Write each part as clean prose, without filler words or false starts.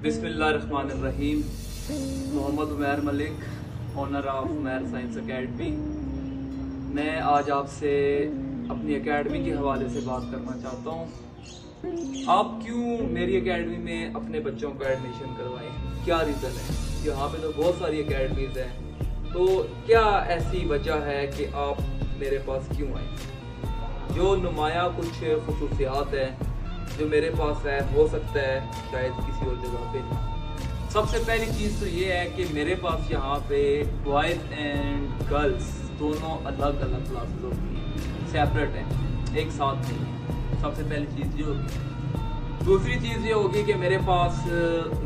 बिस्मिल्लाहिर्रहमानिर्रहीम। Mohammad Umair Malik, honour of Umair science academy. मैं आज आपसे अपनी एकेडमी के हवाले से बात करना चाहता हूँ। आप क्यों मेरी एकेडमी में अपने बच्चों को एडमिशन करवाएं? क्या रीज़न है? यहाँ पे तो बहुत सारी एकेडमीज़ हैं, तो क्या ऐसी वजह है कि आप मेरे पास क्यों आए? जो नुमाया कुछ खसूसियात हैं जो मेरे पास है, हो सकता है शायद किसी और जगह पे नहीं। सबसे पहली चीज़ तो ये है कि मेरे पास यहाँ पे बॉयज़ एंड गर्ल्स दोनों अलग अलग क्लासेस होती हैं, सेपरेट हैं, एक साथ नहीं है। सबसे पहली चीज़ ये होगी। दूसरी चीज़ ये होगी कि मेरे पास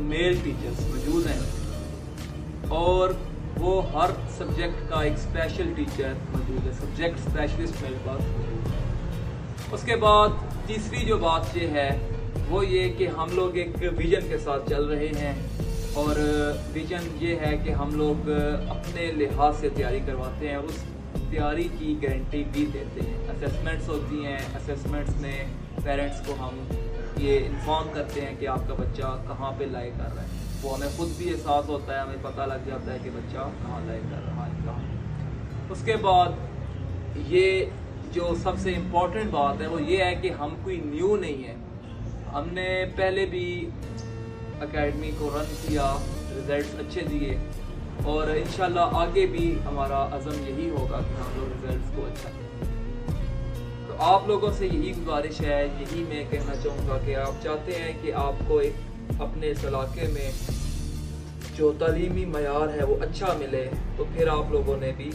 मेल टीचर्स मौजूद हैं और वो हर सब्जेक्ट का एक स्पेशल टीचर मौजूद है, सब्जेक्ट स्पेशलिस्ट मेरे पास। उसके बाद तीसरी जो बात ये है वो ये कि हम लोग एक विजन के साथ चल रहे हैं और विजन ये है कि हम लोग अपने लिहाज से तैयारी करवाते हैं और उस तैयारी की गारंटी भी देते हैं। असेसमेंट्स होती हैं, असेसमेंट्स में पेरेंट्स को हम ये इन्फॉर्म करते हैं कि आपका बच्चा कहाँ पे लाइक कर रहा है। वो हमें खुद भी एहसास होता है, हमें पता लग जाता है कि बच्चा कहाँ लाइक कर रहा है, कहाँ। उसके बाद ये जो सबसे इम्पोर्टेंट बात है वो ये है कि हम कोई न्यू नहीं है। हमने पहले भी एकेडमी को रन किया, रिजल्ट्स अच्छे दिए और इंशाल्लाह आगे भी हमारा अज़म यही होगा कि हम लोग रिजल्ट्स को अच्छा करें। तो आप लोगों से यही गुजारिश है, यही मैं कहना चाहूँगा कि आप चाहते हैं कि आपको एक अपने इस इलाके में जो तालीमी मयार है वो अच्छा मिले, तो फिर आप लोगों ने भी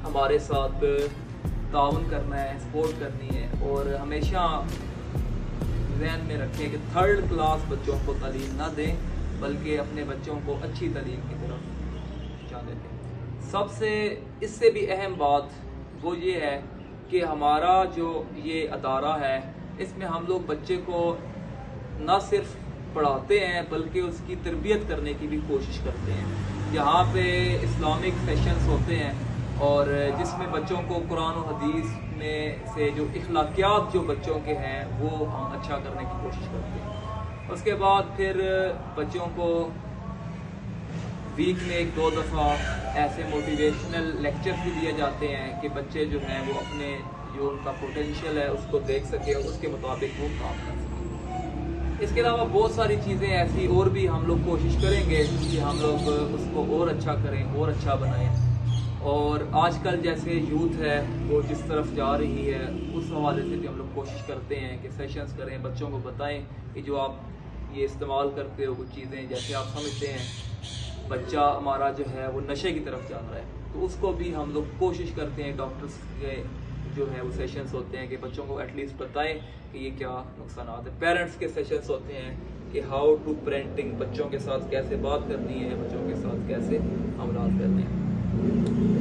हमारे साथ ताउन करना है, सपोर्ट करनी है और हमेशा ज़हन में रखें कि थर्ड क्लास बच्चों को तालीम ना दें, बल्कि अपने बच्चों को अच्छी तालीम की तरफ जाने दें। सबसे इससे भी अहम बात वो ये है कि हमारा जो ये अदारा है इसमें हम लोग बच्चे को न सिर्फ पढ़ाते हैं बल्कि उसकी तरबियत करने की भी कोशिश करते हैं। यहाँ पे इस्लामिक सेशंस होते हैं और जिसमें बच्चों को कुरान और हदीस में से जो इखलाकियात जो बच्चों के हैं वो हम अच्छा करने की कोशिश करते हैं। उसके बाद फिर बच्चों को वीक में 1-2 दफ़ा ऐसे मोटिवेशनल लेक्चर्स भी दिए जाते हैं कि बच्चे जो हैं वो अपने जो उनका पोटेंशियल है उसको देख सके और उसके मुताबिक वो काम कर सके। इसके अलावा बहुत सारी चीज़ें ऐसी और भी हम लोग कोशिश करेंगे कि हम लोग उसको और अच्छा करें और अच्छा बनाएं। और आजकल जैसे यूथ है वो जिस तरफ जा रही है उस हवाले से भी हम लोग कोशिश करते हैं कि सेशंस करें, बच्चों को बताएं कि जो आप ये इस्तेमाल करते हो कुछ चीज़ें, जैसे आप समझते हैं बच्चा हमारा जो है वो नशे की तरफ जा रहा है, तो उसको भी हम लोग कोशिश करते हैं। डॉक्टर्स के जो है वो सेशंस होते हैं कि बच्चों को एटलीस्ट बताएं कि ये क्या नुकसान है। पेरेंट्स के सेशंस होते हैं कि हाउ टू पेरेंटिंग, बच्चों के साथ कैसे बात करनी है, बच्चों के साथ कैसे अमलात करने हैं।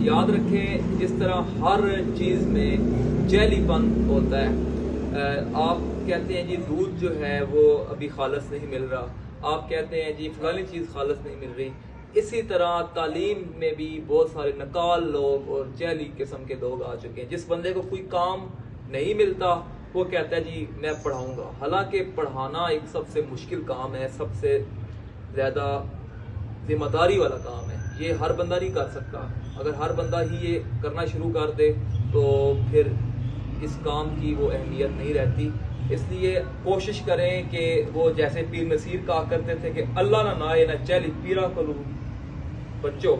याद रखें जिस तरह हर चीज़ में जैलीपन होता है। आप कहते हैं जी दूध जो है वो अभी खालस नहीं मिल रहा, आप कहते हैं जी फलानी चीज़ खालस नहीं मिल रही। इसी तरह तालीम में भी बहुत सारे नकाल लोग और जैली किस्म के लोग आ चुके हैं। जिस बंदे को कोई काम नहीं मिलता वो कहता है जी मैं पढ़ाऊँगा, हालांकि पढ़ाना एक सबसे मुश्किल काम है, सबसे ज़्यादा जिम्मेदारी वाला काम है। ये हर बंदा नहीं कर सकता। अगर हर बंदा ही ये करना शुरू कर दे तो फिर इस काम की वो अहमियत नहीं रहती। इसलिए कोशिश करें कि वो जैसे पीर नसीर कहा करते थे कि अल्लाह ना नाए ना चैली पीरा करूँ बच्चों,